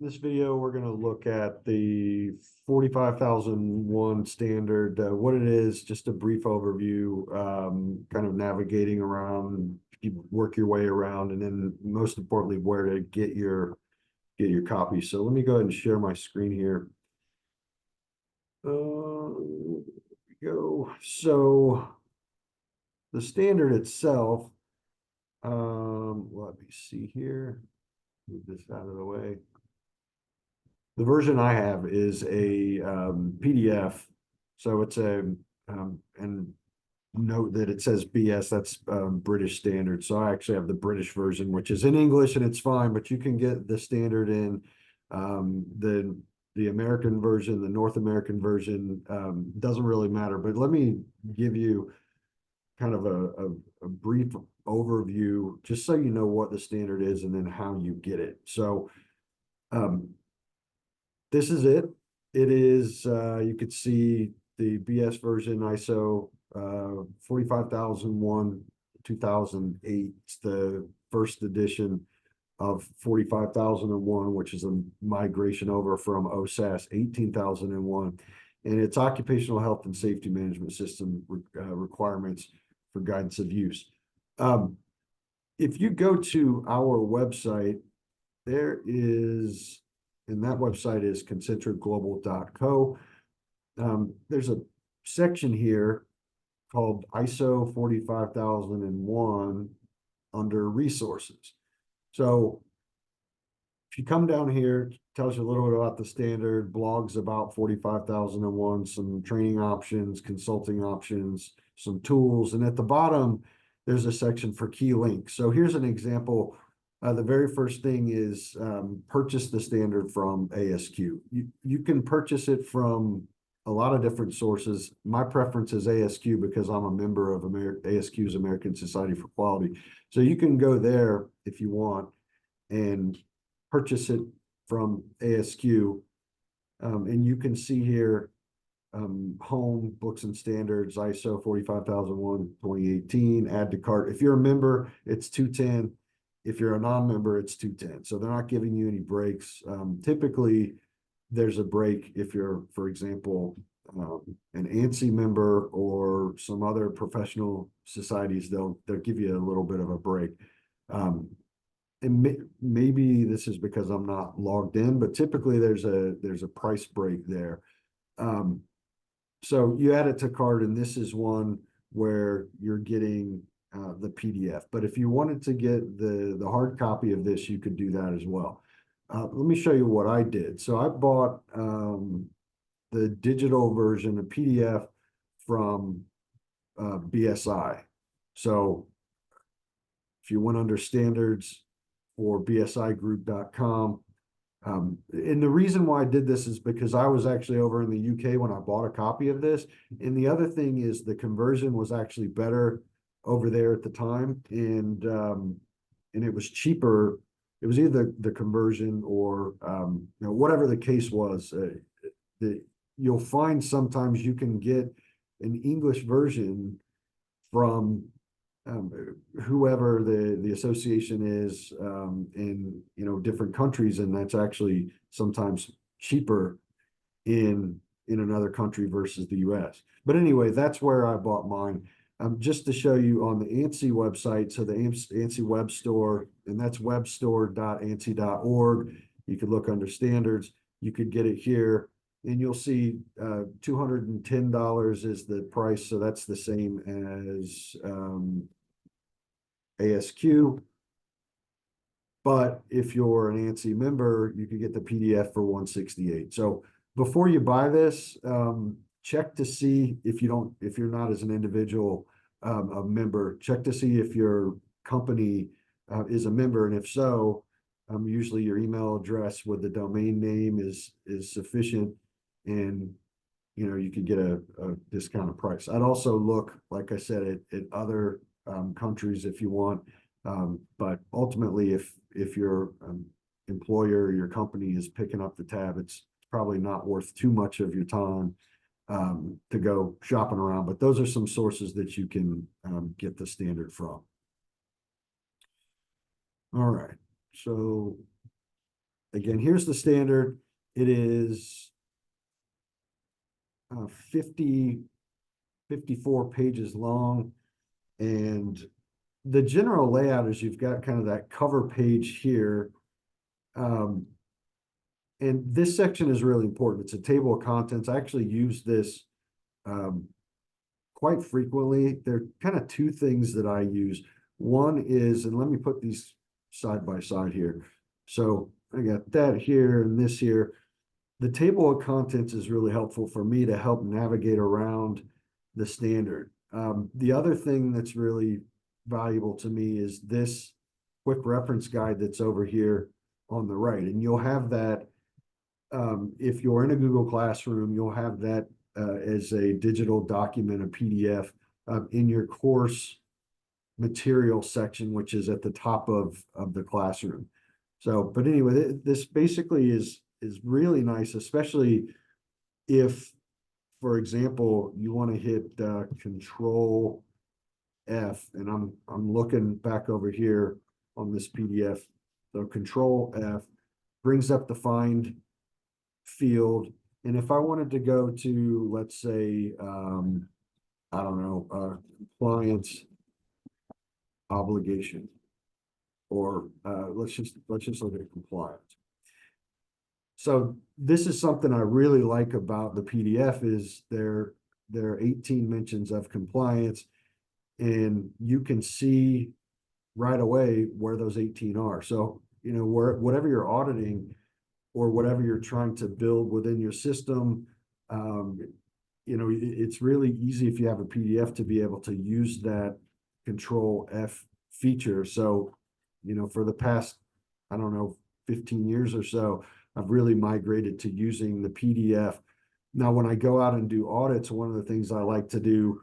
This video, we're going to look at the 45,001 standard, what it is, just a brief overview, kind of navigating around, you work your way around, and then most importantly, where to get your copy. So let me go ahead and share my screen here. Here we go. So the standard itself, let me see here. Move this out of the way. The version I have is a PDF, so it's and note that it says BS, that's British standard. So I actually have the British version, which is in English and it's fine, but you can get the standard in the American version, the North American version, doesn't really matter. But let me give you kind of a brief overview, just so you know what the standard is and then how you get it. So this is it. It is, you could see the BS version, ISO 45,001, 2008. It's the first edition of 45,001, which is a migration over from OSAS 18,001. And it's occupational health and safety management system requirements for guidance of use. If you go to our website, there is, and that website is concentricglobal.co. There's a section here called ISO 45,001 under resources. So if you come down here, it tells you a little bit about the standard, blogs about 45,001, some training options, consulting options, some tools. And at the bottom, there's a section for key links. So here's an example. The very first thing is purchase the standard from ASQ. You can purchase it from a lot of different sources. My preference is ASQ because I'm a member of ASQ's American Society for Quality. So you can go there if you want and purchase it from ASQ. And you can see here, home, books and standards, ISO 45,001, 2018, add to cart. If you're a member, it's 210. If you're a non-member, it's 210. So they're not giving you any breaks. Typically, there's a break if you're, for example, an ANSI member or some other professional societies. They'll give you a little bit of a break. And maybe this is because I'm not logged in, but typically there's a price break there. So you add it to cart, and this is one where you're getting the PDF. But if you wanted to get the hard copy of this, you could do that as well. Let me show you what I did. So I bought the digital version, a PDF from BSI. So if you went under standards or bsigroup.com, and the reason why I did this is because I was actually over in the UK when I bought a copy of this. And the other thing is the conversion was actually better over there at the time, and it was cheaper. It was either the conversion or whatever the case was. You'll find sometimes you can get an English version from whoever the association is in different countries, and that's actually sometimes cheaper in another country versus the US. But anyway, that's where I bought mine. Just to show you on the ANSI website, so the ANSI web store, and that's webstore.ansi.org. You could look under standards. You could get it here, and you'll see $210 is the price. So that's the same as ASQ. But if you're an ANSI member, you could get the PDF for $168. So before you buy this, check to see if you're not as an individual a member, check to see if your company is a member, and if so, usually your email address with the domain name is sufficient, and you could get a discounted price. I'd also look, like I said, at other countries if you want, but ultimately, if your employer or your company is picking up the tab, it's probably not worth too much of your time to go shopping around. But those are some sources that you can get the standard from. All right, so again, here's the standard. It is 54 pages long. And the general layout is you've got kind of that cover page here. And this section is really important. It's a table of contents. I actually use this quite frequently. There are kind of two things that I use. One is, and let me put these side by side here. So I got that here and this here. The table of contents is really helpful for me to help navigate around the standard. The other thing that's really valuable to me is this quick reference guide that's over here on the right. And you'll have that, if you're in a Google Classroom, you'll have that as a digital document, a PDF, in your course material section, which is at the top of the classroom. So, but anyway, this basically is really nice, especially if, for example, you want to hit Control F, and I'm looking back over here on this PDF. So Control F brings up the find field, and if I wanted to go to, let's say, I don't know, compliance obligation, or let's just look at compliance. So this is something I really like about the PDF is there are 18 mentions of compliance, and you can see right away where those 18 are. So, you know, whatever you're auditing or whatever you're trying to build within your system, you know, it's really easy if you have a PDF to be able to use that Control F feature. So, you know, for the past, I don't know, 15 years or so, I've really migrated to using the PDF. Now, when I go out and do audits, one of the things I like to do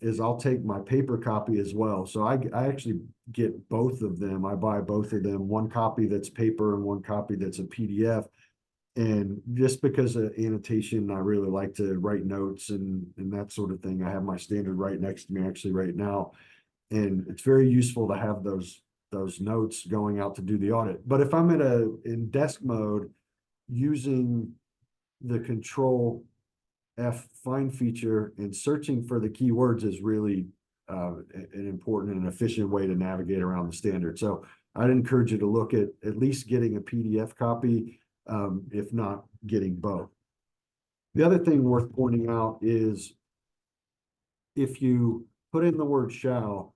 is I'll take my paper copy as well. So I actually get both of them. I buy both of them, one copy that's paper and one copy that's a PDF. And just because of annotation, I really like to write notes and that sort of thing. I have my standard right next to me actually right now. And it's very useful to have those notes going out to do the audit. But if I'm in desk mode using the Control F find feature and searching for the keywords is really an important and efficient way to navigate around the standard. So I'd encourage you to look at least getting a PDF copy, if not getting both. The other thing worth pointing out is if you put in the word shall,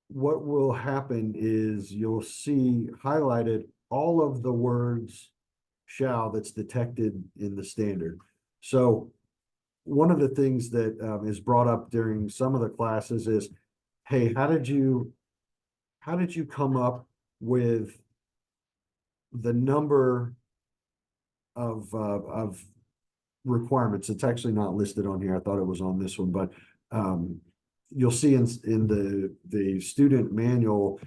what will happen is you'll see highlighted all of the words shall that's detected in the standard. So one of the things that is brought up during some of the classes is, hey, how did you come up with the number of requirements? It's actually not listed on here. I thought it was on this one, but you'll see in the student manual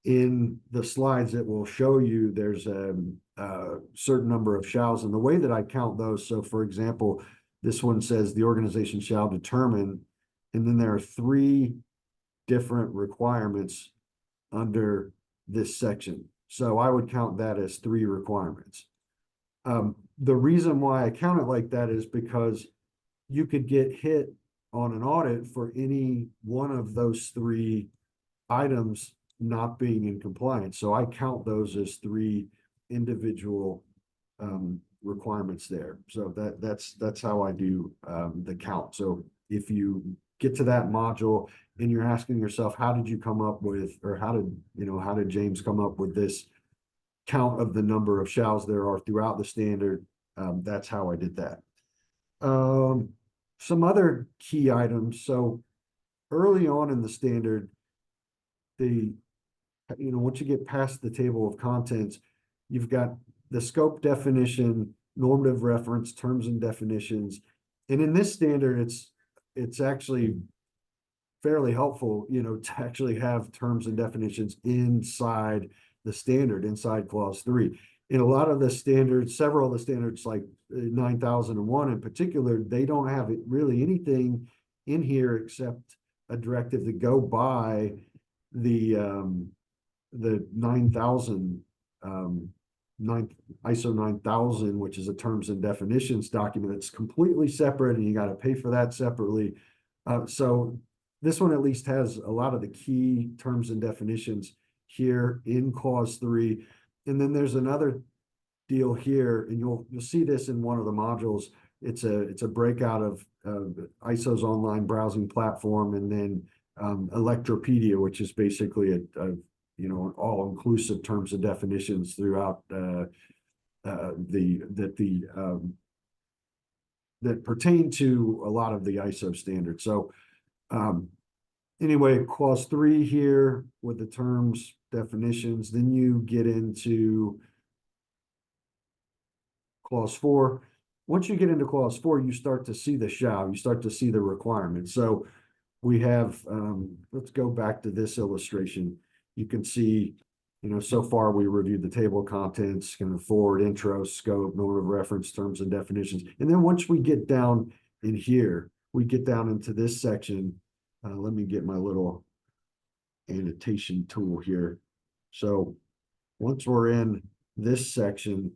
in the slides that will show you there's a certain number of shalls, and the way that I count those. So for example, this one says the organization shall determine, and then there are 3 different requirements under this section. So I would count that as 3 requirements. The reason why I count it like that is because you could get hit on an audit for any one of those 3 items not being in compliance. So I count those as 3 individual requirements there. So that's how I do the count. So if you get to that module and you're asking yourself, how did you come up with, or how did James come up with this count of the number of shalls there are throughout the standard? That's how I did that. Some other key items. So early on in the standard, once you get past the table of contents, you've got the scope definition, normative reference, terms and definitions. And in this standard, it's actually fairly helpful, to actually have terms and definitions inside the standard, inside clause 3. In a lot of the standards, several of the standards, like 9001 in particular, they don't have really anything in here except a directive to go by the 9000 ISO 9000, which is a terms and definitions document that's completely separate, and you got to pay for that separately. So this one at least has a lot of the key terms and definitions here in clause 3. And then there's another deal here, and you'll see this in one of the modules. It's a breakout of ISO's online browsing platform, and then Electropedia, which is basically an all-inclusive terms and definitions throughout that pertain to a lot of the ISO standards. So anyway, clause 3 here with the terms, definitions, then you get into clause 4. Once you get into clause 4, you start to see the shall, you start to see the requirements. So we have, let's go back to this illustration. You can see, so far we reviewed the table of contents, kind of forward, intro, scope, normative reference, terms and definitions. And then once we get down in here, we get down into this section. Let me get my little annotation tool here. So once we're in this section,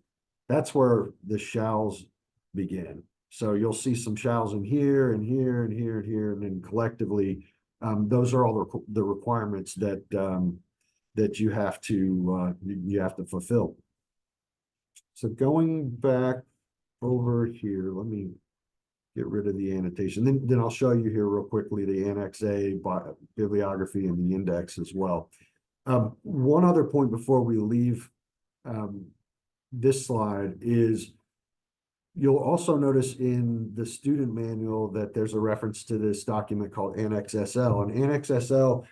that's where the shalls begin. So you'll see some shalls in here and here and here and here, and then collectively, those are all the requirements that that you have to fulfill. So going back over here, let me get rid of the annotation. Then I'll show you here real quickly the Annex A bibliography and the index as well. One other point before we leave this slide is you'll also notice in the student manual that there's a reference to this document called Annex SL. And Annex SL,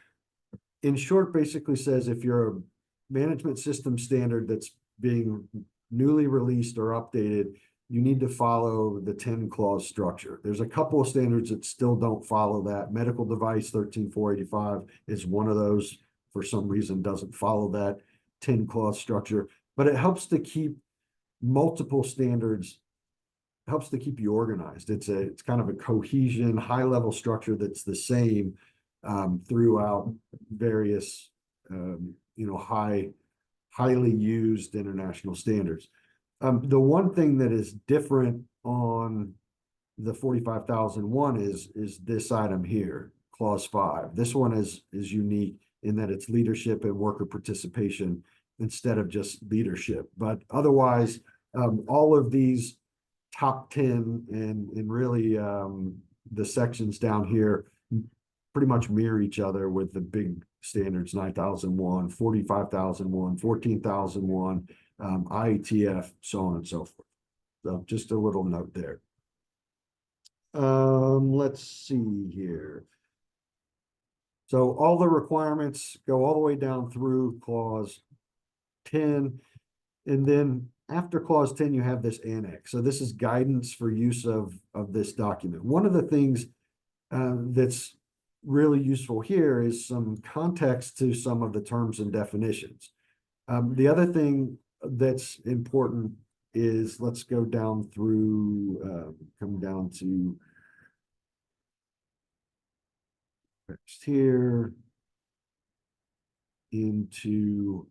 in short, basically says if you're a management system standard that's being newly released or updated, you need to follow the 10-clause structure. There's a couple of standards that still don't follow that. Medical device 13485 is one of those, for some reason, doesn't follow that 10-clause structure. But it helps to keep multiple standards, helps to keep you organized. It's kind of a cohesion, high-level structure that's the same throughout various, highly used international standards. The one thing that is different on the 45,001 is this item here, clause 5. This one is unique in that it's leadership and worker participation instead of just leadership. But otherwise, all of these top 10 and really the sections down here pretty much mirror each other with the big standards: 9001, 45,001, 14,001, IETF, so on and so forth. So just a little note there. Let's see here. So all the requirements go all the way down through clause 10. And then after clause 10, you have this annex. So this is guidance for use of this document. One of the things that's really useful here is some context to some of the terms and definitions. The other thing that's important is, let's go down through, come down to next here into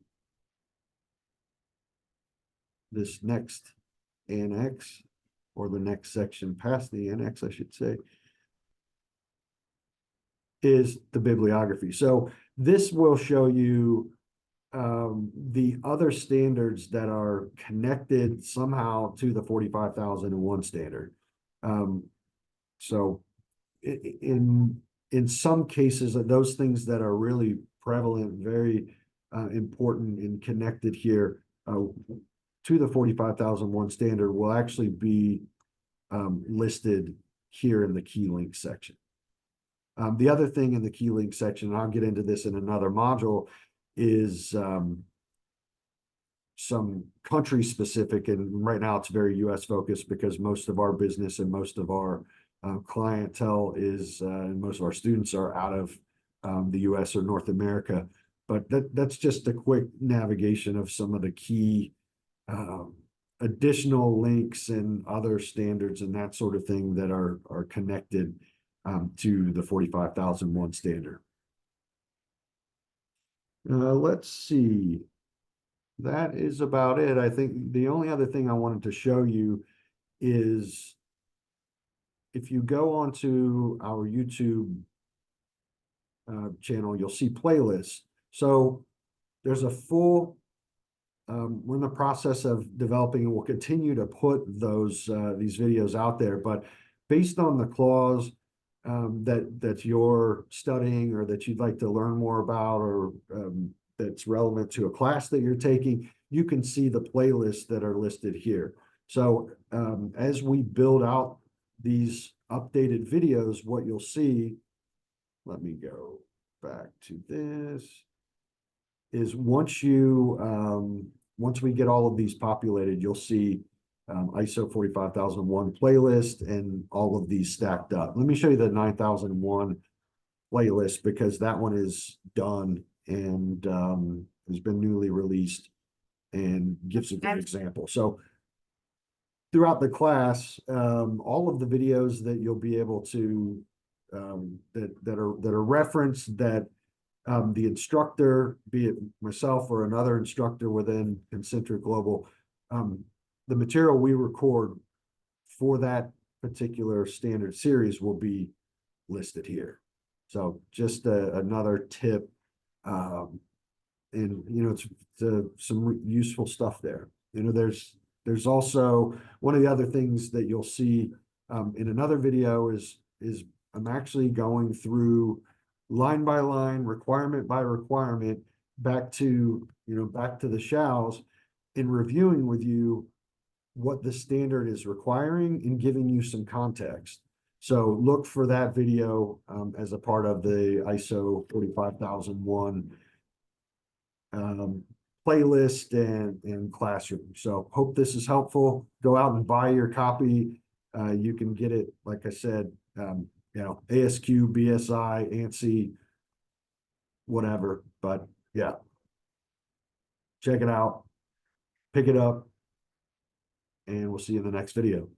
this next annex, or the next section past the annex, I should say, is the bibliography. So this will show you the other standards that are connected somehow to the 45,001 standard. So in some cases, those things that are really prevalent, very important and connected here to the 45,001 standard will actually be listed here in the key link section. The other thing in the key link section, and I'll get into this in another module, is some country specific, and right now it's very US focused because most of our business and most of our clientele is, and most of our students are out of the US or North America. But that's just a quick navigation of some of the key additional links and other standards and that sort of thing that are connected to the 45,001 standard. Let's see. that is about it. I think the only other thing I wanted to show you is if you go onto our YouTube channel, you'll see playlists. So there's a full, we're in the process of developing and we'll continue to put these videos out there, but based on the clause that you're studying or that you'd like to learn more about or that's relevant to a class that you're taking, you can see the playlists that are listed here. So as we build out these updated videos, what you'll see, let me go back to this, is once we get all of these populated, you'll see ISO 45001 playlist and all of these stacked up. Let me show you the 9001 playlist because that one is done and has been newly released and gives a good example. So throughout the class, all of the videos that you'll be able to that are referenced that the instructor, be it myself or another instructor within Concentric Global, the material we record for that particular standard series will be listed here. So just another tip, and it's some useful stuff there. There's also one of the other things that you'll see in another video is I'm actually going through line by line, requirement by requirement, back to the shalls and reviewing with you what the standard is requiring and giving you some context. So look for that video as a part of the ISO 45001 playlist and classroom. So hope this is helpful. Go out and buy your copy. You can get it, like I said, ASQ, BSI, ANSI, whatever. But yeah, check it out, pick it up, and we'll see you in the next video.